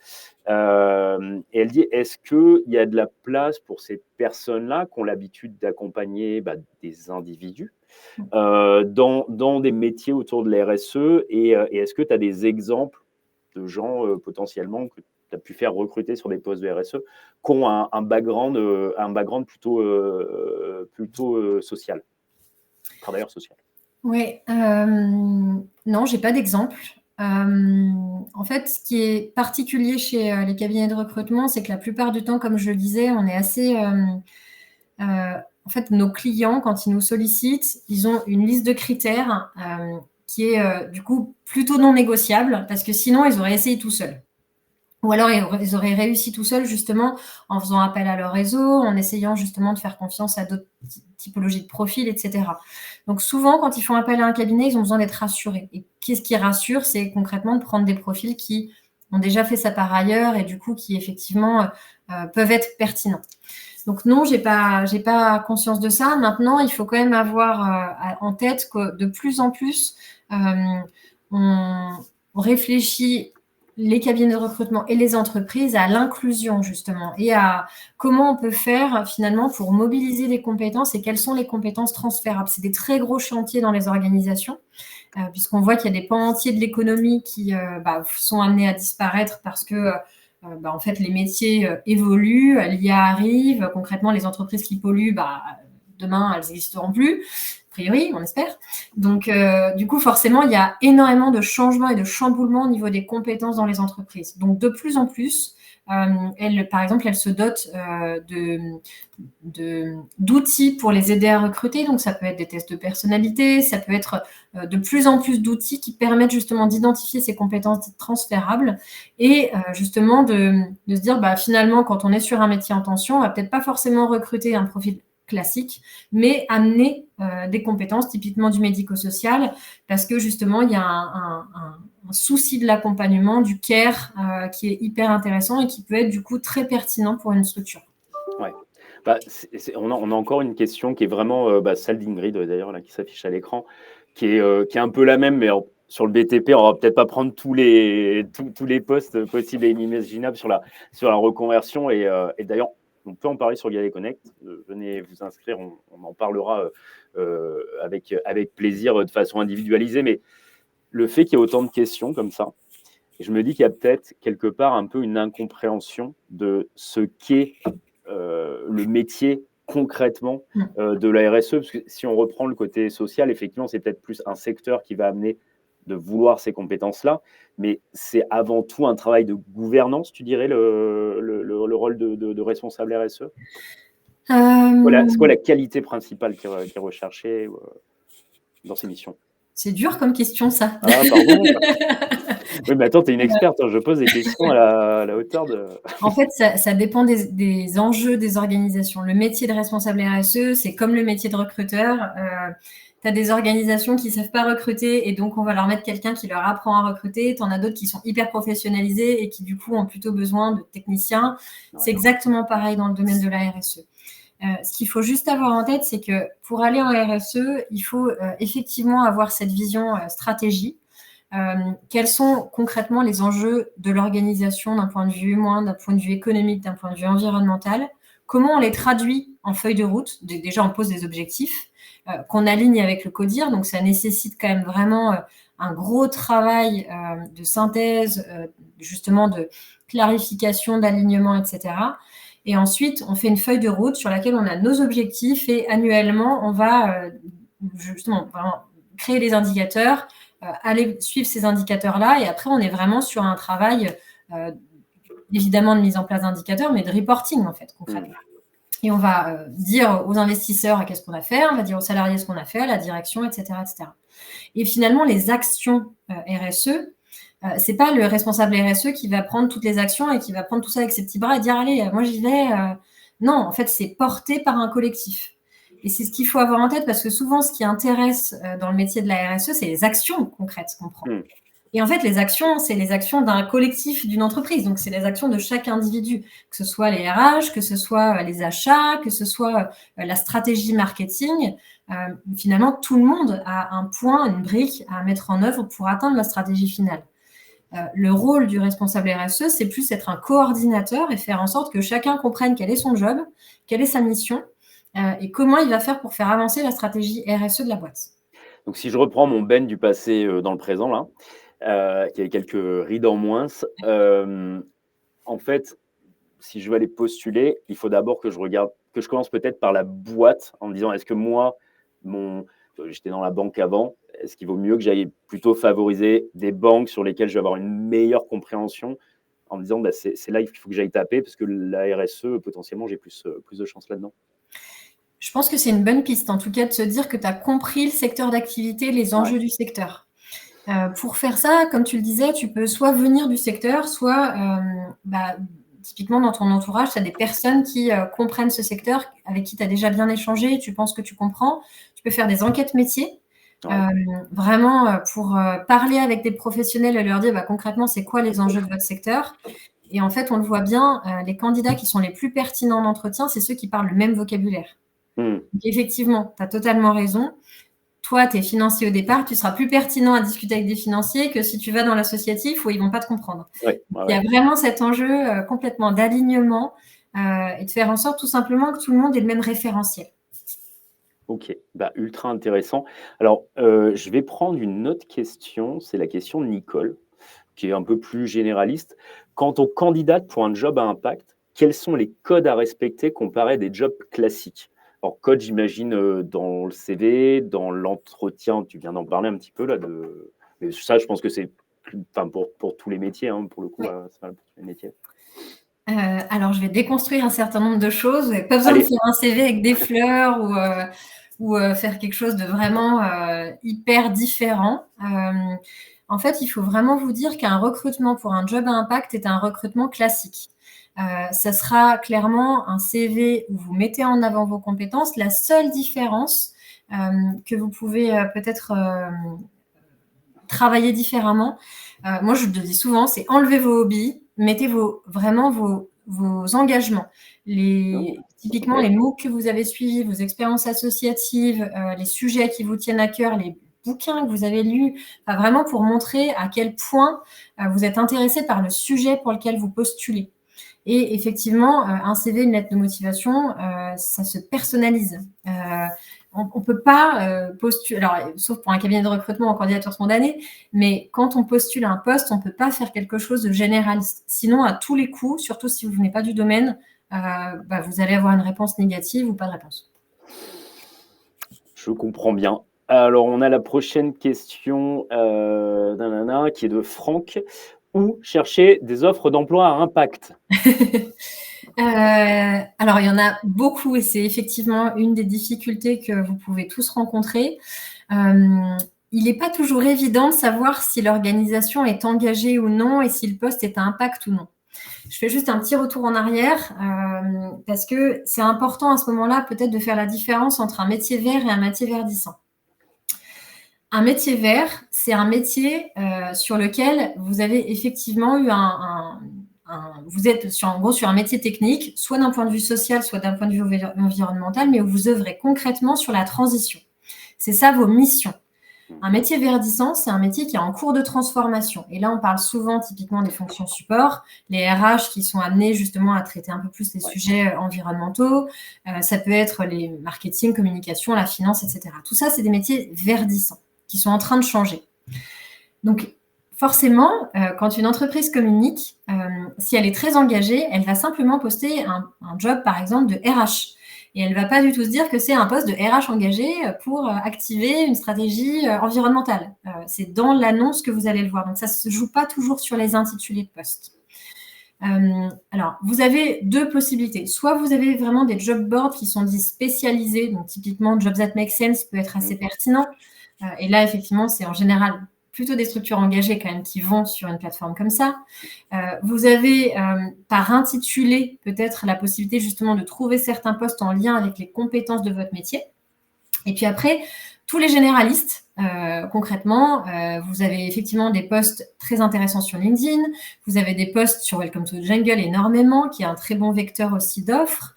Et elle dit, est-ce qu'il y a de la place pour ces personnes-là qui ont l'habitude d'accompagner des individus dans des métiers autour de la RSE et est-ce que tu as des exemples de gens potentiellement que tu as pu faire recruter sur des postes de RSE qui ont un background plutôt social, travailleur social? Oui, non, j'ai pas d'exemple. En fait, ce qui est particulier chez les cabinets de recrutement, c'est que la plupart du temps, comme je le disais, on est assez... en fait, nos clients, quand ils nous sollicitent, ils ont une liste de critères qui est du coup plutôt non négociable, parce que sinon, ils auraient essayé tout seuls. Ou alors, ils auraient réussi tout seuls, justement, en faisant appel à leur réseau, en essayant justement de faire confiance à d'autres typologies de profils, etc. Donc, souvent, quand ils font appel à un cabinet, ils ont besoin d'être rassurés. Et qu'est-ce qui rassure? C'est concrètement de prendre des profils qui ont déjà fait ça par ailleurs et du coup, qui effectivement peuvent être pertinents. Donc non, j'ai pas conscience de ça. Maintenant, il faut quand même avoir en tête que de plus en plus, on réfléchit les cabinets de recrutement et les entreprises à l'inclusion justement et à comment on peut faire finalement pour mobiliser des compétences et quelles sont les compétences transférables. C'est des très gros chantiers dans les organisations puisqu'on voit qu'il y a des pans entiers de l'économie qui sont amenés à disparaître parce que en fait, les métiers évoluent, l'IA arrive. Concrètement, les entreprises qui polluent, demain, elles n'existeront plus. A priori, on espère. Donc, du coup, forcément, il y a énormément de changements et de chamboulements au niveau des compétences dans les entreprises. Donc, de plus en plus, par exemple, elles se dotent d'outils pour les aider à recruter. Donc, ça peut être des tests de personnalité, ça peut être de plus en plus d'outils qui permettent justement d'identifier ces compétences transférables et justement de se dire, finalement, quand on est sur un métier en tension, on va peut-être pas forcément recruter un profil classique, mais amener des compétences typiquement du médico-social parce que justement, il y a un souci de l'accompagnement, du care qui est hyper intéressant et qui peut être du coup très pertinent pour une structure. Ouais. On a encore une question qui est vraiment celle d'Ingrid d'ailleurs là, qui s'affiche à l'écran, qui est un peu la même, mais sur le BTP, on va peut-être pas prendre tous les postes possibles et inimaginables sur la reconversion et d'ailleurs on peut en parler sur Galet Connect. Venez vous inscrire, on en parlera avec plaisir de façon individualisée, mais le fait qu'il y ait autant de questions comme ça, je me dis qu'il y a peut-être quelque part un peu une incompréhension de ce qu'est le métier concrètement de la RSE, parce que si on reprend le côté social, effectivement, c'est peut-être plus un secteur qui va amener de vouloir ces compétences-là, mais c'est avant tout un travail de gouvernance, tu dirais, le rôle de responsable RSE. C'est quoi la qualité principale qui est recherchée dans ces missions? C'est dur comme question, ça. Ah, pardon. Oui, mais attends, tu es une experte, hein, je pose des questions à la hauteur de… En fait, ça dépend des enjeux des organisations. Le métier de responsable RSE, c'est comme le métier de recruteur. Tu as des organisations qui ne savent pas recruter et donc on va leur mettre quelqu'un qui leur apprend à recruter. Tu en as d'autres qui sont hyper professionnalisés et qui du coup ont plutôt besoin de techniciens. Ouais. C'est exactement pareil dans le domaine de la RSE. Ce qu'il faut juste avoir en tête, c'est que pour aller en RSE, il faut effectivement avoir cette vision stratégie. Quels sont concrètement les enjeux de l'organisation d'un point de vue humain, d'un point de vue économique, d'un point de vue environnemental? Comment on les traduit en feuille de route? Déjà, on pose des objectifs qu'on aligne avec le CODIR, donc ça nécessite quand même vraiment un gros travail de synthèse, justement de clarification, d'alignement, etc. Et ensuite, on fait une feuille de route sur laquelle on a nos objectifs et annuellement, on va justement vraiment créer des indicateurs, aller suivre ces indicateurs-là. Et après, on est vraiment sur un travail, évidemment, de mise en place d'indicateurs, mais de reporting, en fait, concrètement. Et on va dire aux investisseurs qu'est-ce qu'on a fait, on va dire aux salariés ce qu'on a fait, à la direction, etc., etc. Et finalement, les actions RSE, c'est pas le responsable RSE qui va prendre toutes les actions et qui va prendre tout ça avec ses petits bras et dire allez, moi j'y vais. Non, en fait, c'est porté par un collectif. Et c'est ce qu'il faut avoir en tête parce que souvent, ce qui intéresse dans le métier de la RSE, c'est les actions concrètes qu'on prend. Et en fait, les actions, c'est les actions d'un collectif, d'une entreprise. Donc, c'est les actions de chaque individu, que ce soit les RH, que ce soit les achats, que ce soit la stratégie marketing. Finalement, tout le monde a un point, une brique à mettre en œuvre pour atteindre la stratégie finale. Le rôle du responsable RSE, c'est plus être un coordinateur et faire en sorte que chacun comprenne quel est son job, quelle est sa mission et comment il va faire pour faire avancer la stratégie RSE de la boîte. Donc, si je reprends mon Ben du passé dans le présent, là, qui avait quelques rides en moins, en fait, si je veux aller postuler, il faut d'abord que je commence peut-être par la boîte en me disant, est-ce que moi, j'étais dans la banque avant, est-ce qu'il vaut mieux que j'aille plutôt favoriser des banques sur lesquelles je vais avoir une meilleure compréhension en me disant, c'est là qu'il faut que j'aille taper parce que la RSE, potentiellement, j'ai plus de chance là-dedans. Je pense que c'est une bonne piste, en tout cas, de se dire que tu as compris le secteur d'activité, les enjeux du secteur. Pour faire ça, comme tu le disais, tu peux soit venir du secteur, soit typiquement dans ton entourage, tu as des personnes qui comprennent ce secteur, avec qui tu as déjà bien échangé, tu penses que tu comprends. Tu peux faire des enquêtes métiers, vraiment pour parler avec des professionnels et leur dire concrètement c'est quoi les enjeux de votre secteur. Et en fait, on le voit bien, les candidats qui sont les plus pertinents en entretien, c'est ceux qui parlent le même vocabulaire. Donc, effectivement, tu as totalement raison. Toi, tu es financier au départ, tu seras plus pertinent à discuter avec des financiers que si tu vas dans l'associatif où ils ne vont pas te comprendre. Il y a vraiment cet enjeu complètement d'alignement et de faire en sorte tout simplement que tout le monde ait le même référentiel. Ok, ultra intéressant. Alors, je vais prendre une autre question, c'est la question de Nicole, qui est un peu plus généraliste. Quand on candidate pour un job à impact, quels sont les codes à respecter comparés à des jobs classiques? Alors, code, j'imagine, dans le CV, dans l'entretien, tu viens d'en parler un petit peu là. Mais ça, je pense que c'est pour tous les métiers, hein, pour le coup, c'est pas pour tous les métiers. Alors, je vais déconstruire un certain nombre de choses. Vous n'avez pas besoin de faire un CV avec des fleurs ou faire quelque chose de vraiment hyper différent. En fait, il faut vraiment vous dire qu'un recrutement pour un job à impact est un recrutement classique. Ça sera clairement un CV où vous mettez en avant vos compétences. La seule différence que vous pouvez peut-être travailler différemment, moi je le dis souvent, c'est enlever vos hobbies, mettez vraiment vos engagements. Typiquement, les MOOC que vous avez suivis, vos expériences associatives, les sujets qui vous tiennent à cœur, les bouquins que vous avez lus, vraiment pour montrer à quel point vous êtes intéressé par le sujet pour lequel vous postulez. Et effectivement, un CV, une lettre de motivation, ça se personnalise. On ne peut pas postuler, alors, sauf pour un cabinet de recrutement en candidature spontanée, mais quand on postule à un poste, on ne peut pas faire quelque chose de généraliste. Sinon, à tous les coups, surtout si vous venez pas du domaine, vous allez avoir une réponse négative ou pas de réponse. Je comprends bien. Alors, on a la prochaine question qui est de Franck. Où chercher des offres d'emploi à impact? Alors, il y en a beaucoup et c'est effectivement une des difficultés que vous pouvez tous rencontrer. il n'est pas toujours évident de savoir si l'organisation est engagée ou non et si le poste est à impact ou non. Je fais juste un petit retour en arrière parce que c'est important à ce moment-là peut-être de faire la différence entre un métier vert et un métier verdissant. Un métier vert, c'est un métier sur lequel vous avez effectivement eu vous êtes en gros sur un métier technique, soit d'un point de vue social, soit d'un point de vue environnemental, mais où vous œuvrez concrètement sur la transition. C'est ça vos missions. Un métier verdissant, c'est un métier qui est en cours de transformation. Et là, on parle souvent typiquement des fonctions support, les RH qui sont amenés justement à traiter un peu plus les sujets environnementaux. Ça peut être les marketing, communication, la finance, etc. Tout ça, c'est des métiers verdissants qui sont en train de changer. Donc, forcément, quand une entreprise communique, si elle est très engagée, elle va simplement poster un job, par exemple, de RH. Et elle ne va pas du tout se dire que c'est un poste de RH engagé pour activer une stratégie environnementale. C'est dans l'annonce que vous allez le voir. Donc, ça ne se joue pas toujours sur les intitulés de poste. Alors, vous avez deux possibilités. Soit vous avez vraiment des job boards qui sont dits spécialisés. Donc, typiquement, Jobs That Make Sense peut être assez pertinent. Et là, effectivement, c'est en général plutôt des structures engagées quand même qui vont sur une plateforme comme ça. Vous avez par intitulé peut-être la possibilité justement de trouver certains postes en lien avec les compétences de votre métier. Et puis après, tous les généralistes, concrètement, vous avez effectivement des postes très intéressants sur LinkedIn, vous avez des postes sur Welcome to the Jungle énormément, qui est un très bon vecteur aussi d'offres,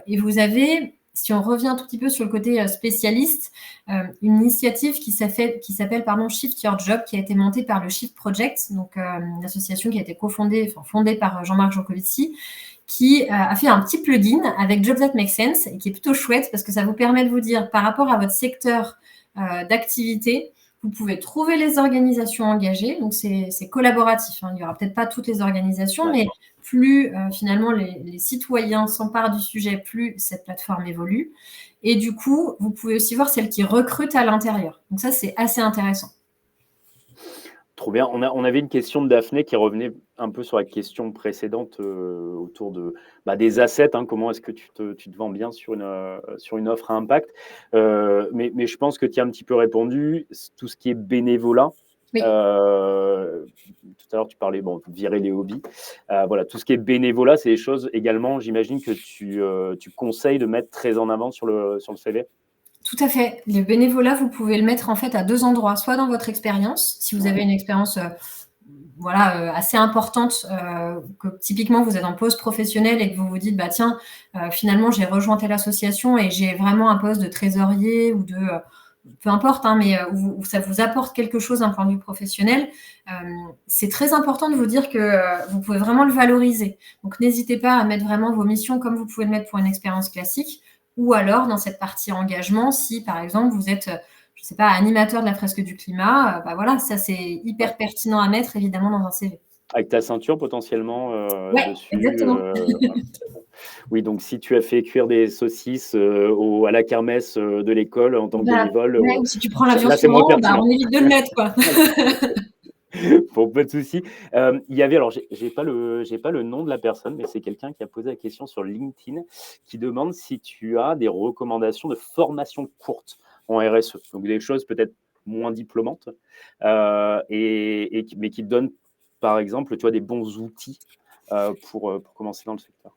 et vous avez, si on revient un tout petit peu sur le côté spécialiste, une initiative qui s'appelle Shift Your Job, qui a été montée par le Shift Project, donc une association qui a été fondée par Jean-Marc Jancovici, qui a fait un petit plugin avec Jobs That Make Sense et qui est plutôt chouette parce que ça vous permet de vous dire par rapport à votre secteur d'activité, vous pouvez trouver les organisations engagées. Donc, c'est collaboratif. Il n'y aura peut-être pas toutes les organisations, mais plus finalement les citoyens s'emparent du sujet, plus cette plateforme évolue. Et du coup, vous pouvez aussi voir celles qui recrutent à l'intérieur. Donc, ça, c'est assez intéressant. Trop bien. On avait une question de Daphné qui revenait un peu sur la question précédente autour des assets. Comment est-ce que tu te vends bien sur une offre à impact, mais je pense que tu as un petit peu répondu. Tout ce qui est bénévolat. Oui. Tout à l'heure, tu parlais, virer les hobbies. Voilà, tout ce qui est bénévolat, c'est des choses également, j'imagine, que tu conseilles de mettre très en avant sur le CV. Tout à fait. Le bénévolat, vous pouvez le mettre en fait à deux endroits. Soit dans votre expérience, si vous avez une expérience assez importante, que typiquement vous êtes en pause professionnelle et que vous vous dites, tiens, finalement j'ai rejoint telle association et j'ai vraiment un poste de trésorier ou de... peu importe, mais où ça vous apporte quelque chose d'un point de vue professionnel, c'est très important de vous dire que vous pouvez vraiment le valoriser. Donc, n'hésitez pas à mettre vraiment vos missions comme vous pouvez le mettre pour une expérience classique. Ou alors, dans cette partie engagement, si, par exemple, vous êtes, je ne sais pas, animateur de la fresque du climat, voilà, ça, c'est hyper pertinent à mettre, évidemment, dans un CV. Avec ta ceinture, potentiellement, dessus. Exactement. Oui, donc si tu as fait cuire des saucisses à la kermesse de l'école en tant que bénévole. Ou si tu prends l'avion souvent, on évite de le mettre, quoi. Bon, pas de souci. Il y avait, alors j'ai pas le nom de la personne, mais c'est quelqu'un qui a posé la question sur LinkedIn qui demande si tu as des recommandations de formation courte en RSE. Donc des choses peut-être moins diplômantes, mais qui donnent, par exemple, tu vois, des bons outils pour commencer dans le secteur.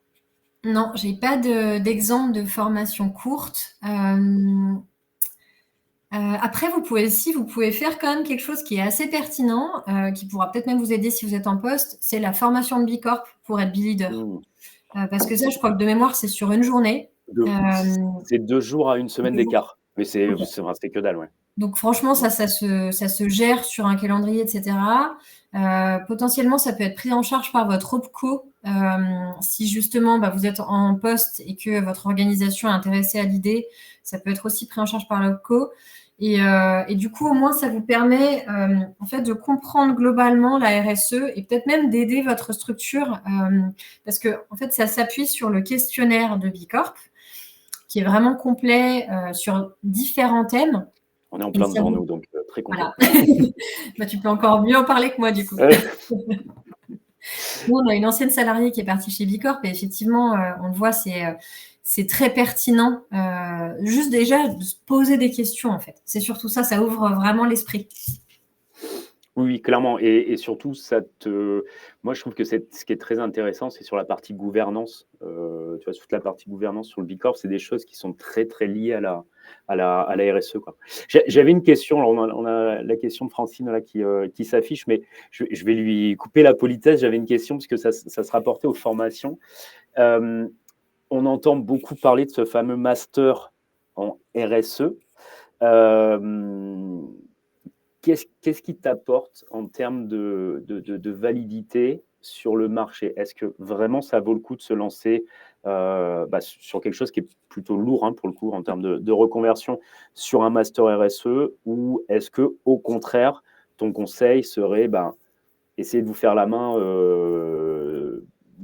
Non, j'ai pas d'exemple de formation courte. Après, vous pouvez faire quand même quelque chose qui est assez pertinent, qui pourra peut-être même vous aider si vous êtes en poste, c'est la formation de B Corp pour être B-Leader. Parce que ça, je crois que de mémoire, c'est sur une journée. C'est 2 jours à une semaine d'écart, mais c'est que dalle, ouais. Donc franchement, ça se gère sur un calendrier, etc. Potentiellement, ça peut être pris en charge par votre OPCO si justement vous êtes en poste et que votre organisation est intéressée à l'idée. Ça peut être aussi pris en charge par l'OPCO. Et du coup, au moins, ça vous permet en fait de comprendre globalement la RSE et peut-être même d'aider votre structure parce que en fait, ça s'appuie sur le questionnaire de B Corp qui est vraiment complet sur différents thèmes. On est en plein devant nous, donc très content. Voilà. Tu peux encore mieux en parler que moi, du coup. Nous, on a une ancienne salariée qui est partie chez Bicorp et effectivement, on le voit, c'est très pertinent. Juste déjà de se poser des questions, en fait. C'est surtout ça, ça ouvre vraiment l'esprit. Oui, oui, clairement. Et surtout, moi, je trouve que ce qui est très intéressant, c'est sur la partie gouvernance. Tu vois, toute la partie gouvernance sur le Bicorp, c'est des choses qui sont très, très liées à la RSE, quoi. J'avais une question. Alors, on a la question de Francine là, qui s'affiche, mais je vais lui couper la politesse. J'avais une question parce que ça se rapportait aux formations. Euh, on entend beaucoup parler de ce fameux master en RSE. Euh, Qu'est-ce qui t'apporte en termes de validité sur le marché? Est-ce que vraiment ça vaut le coup de se lancer sur quelque chose qui est plutôt lourd, hein, pour le coup, en termes de reconversion sur un master RSE, ou est-ce que au contraire, ton conseil serait essayer de vous faire la main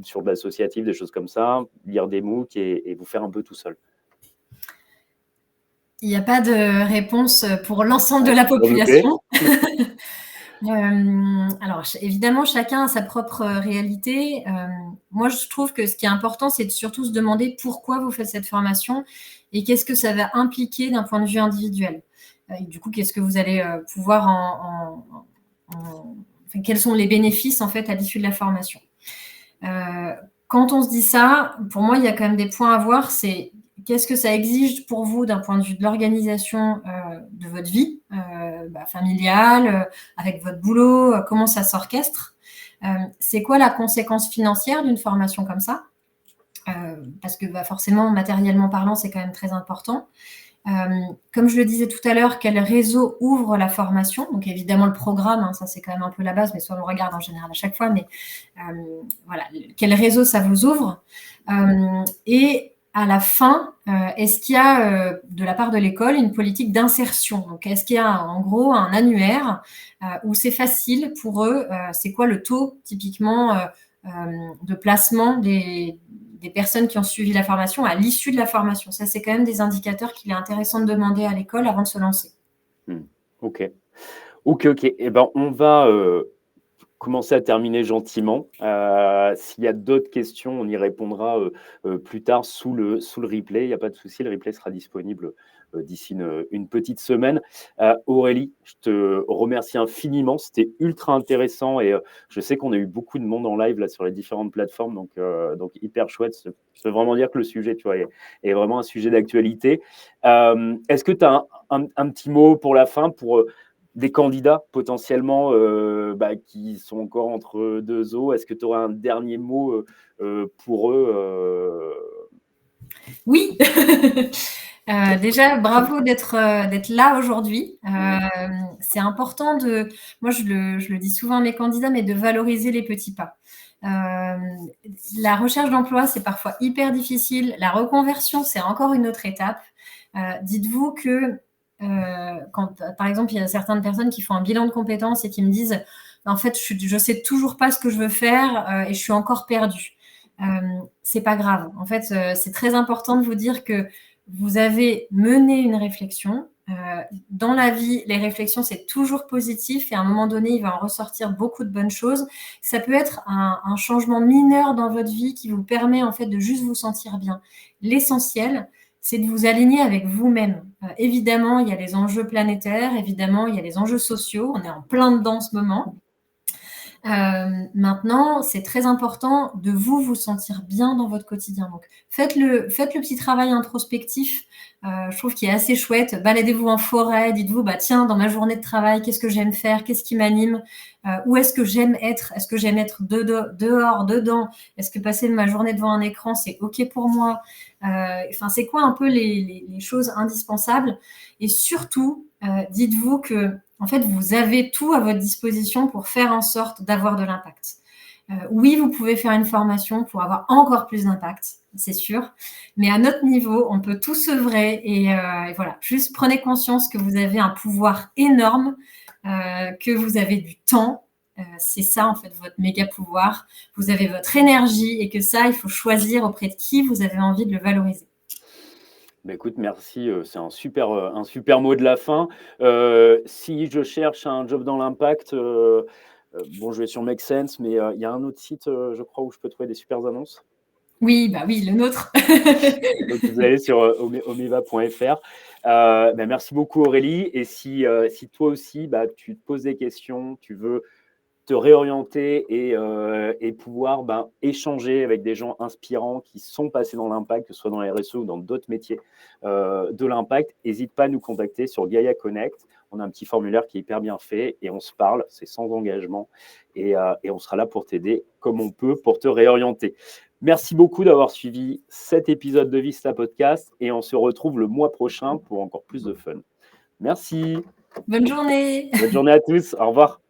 sur de l'associatif, des choses comme ça, lire des MOOC et vous faire un peu tout seul? Il n'y a pas de réponse pour l'ensemble de Ouais, la remonter. population. Alors, évidemment, chacun a sa propre réalité. Moi, je trouve que ce qui est important, c'est de surtout se demander pourquoi vous faites cette formation et qu'est-ce que ça va impliquer d'un point de vue individuel. Et du coup, qu'est-ce que vous allez pouvoir enfin, quels sont les bénéfices en fait à l'issue de la formation. Quand on se dit ça, pour moi, il y a quand même des points à voir. C'est qu'est-ce que ça exige pour vous d'un point de vue de l'organisation de votre vie familiale, avec votre boulot, comment ça s'orchestre. C'est quoi la conséquence financière d'une formation comme ça? Parce que forcément, matériellement parlant, c'est quand même très important. Comme je le disais tout à l'heure, quel réseau ouvre la formation? Donc évidemment le programme, hein, ça c'est quand même un peu la base, mais ça on le regarde en général à chaque fois. Mais voilà, quel réseau ça vous ouvre? Et à la fin, est-ce qu'il y a de la part de l'école une politique d'insertion? Donc est-ce qu'il y a en gros un annuaire où c'est facile pour eux? C'est quoi le taux typiquement de placement des personnes qui ont suivi la formation à l'issue de la formation? Ça, c'est quand même des indicateurs qu'il est intéressant de demander à l'école avant de se lancer. Ok. Ok, ok. Eh ben, on va commencer à terminer gentiment. S'il y a d'autres questions, on y répondra plus tard sous le replay. Il n'y a pas de souci, le replay sera disponible d'ici une petite semaine. Aurélie, je te remercie infiniment. C'était ultra intéressant et je sais qu'on a eu beaucoup de monde en live là, sur les différentes plateformes, donc hyper chouette. Je peux vraiment dire que le sujet, tu vois, est vraiment un sujet d'actualité. Est-ce que tu as un petit mot pour la fin pour des candidats potentiellement qui sont encore entre deux eaux? Est-ce que tu aurais un dernier mot pour eux? Oui. Déjà, bravo d'être là aujourd'hui. C'est important moi je le dis souvent à mes candidats, mais de valoriser les petits pas. La recherche d'emploi, c'est parfois hyper difficile. La reconversion, c'est encore une autre étape. Dites-vous que quand, par exemple, il y a certaines personnes qui font un bilan de compétences et qui me disent, en fait, je sais toujours pas ce que je veux faire et je suis encore perdue. C'est pas grave. En fait, c'est très important de vous dire que vous avez mené une réflexion. Dans la vie, les réflexions, c'est toujours positif et à un moment donné, il va en ressortir beaucoup de bonnes choses. Ça peut être un changement mineur dans votre vie qui vous permet en fait de juste vous sentir bien. L'essentiel, c'est de vous aligner avec vous-même. Évidemment, il y a les enjeux planétaires, évidemment, il y a les enjeux sociaux. On est en plein dedans en ce moment. Maintenant, c'est très important de vous sentir bien dans votre quotidien. Donc, faites le petit travail introspectif. Je trouve qu'il est assez chouette. Baladez-vous en forêt. Dites-vous, tiens, dans ma journée de travail, qu'est-ce que j'aime faire? Qu'est-ce qui m'anime? Où est-ce que j'aime être? Est-ce que j'aime être dehors, dedans? Est-ce que passer ma journée devant un écran, c'est OK pour moi? C'est quoi un peu les choses indispensables? Et surtout, dites-vous que en fait, vous avez tout à votre disposition pour faire en sorte d'avoir de l'impact. Oui, vous pouvez faire une formation pour avoir encore plus d'impact, c'est sûr. Mais à notre niveau, on peut tous œuvrer et voilà. Juste prenez conscience que vous avez un pouvoir énorme, que vous avez du temps. C'est ça, en fait, votre méga pouvoir. Vous avez votre énergie et que ça, il faut choisir auprès de qui vous avez envie de le valoriser. Écoute, merci, c'est un super mot de la fin. Si je cherche un job dans l'impact, Bon, je vais sur Make Sense, mais il y a un autre site, je crois, où je peux trouver des super annonces. Oui, bah oui, le nôtre. Donc, vous allez sur omeva.fr. Merci beaucoup, Aurélie. Et si toi aussi, tu te poses des questions, tu veux te réorienter et pouvoir échanger avec des gens inspirants qui sont passés dans l'impact, que ce soit dans la RSE ou dans d'autres métiers de l'impact, n'hésite pas à nous contacter sur Gaia Connect. On a un petit formulaire qui est hyper bien fait et on se parle, c'est sans engagement et on sera là pour t'aider comme on peut pour te réorienter. Merci beaucoup d'avoir suivi cet épisode de Vista Podcast et on se retrouve le mois prochain pour encore plus de fun. Merci. Bonne journée. Bonne journée à tous. Au revoir.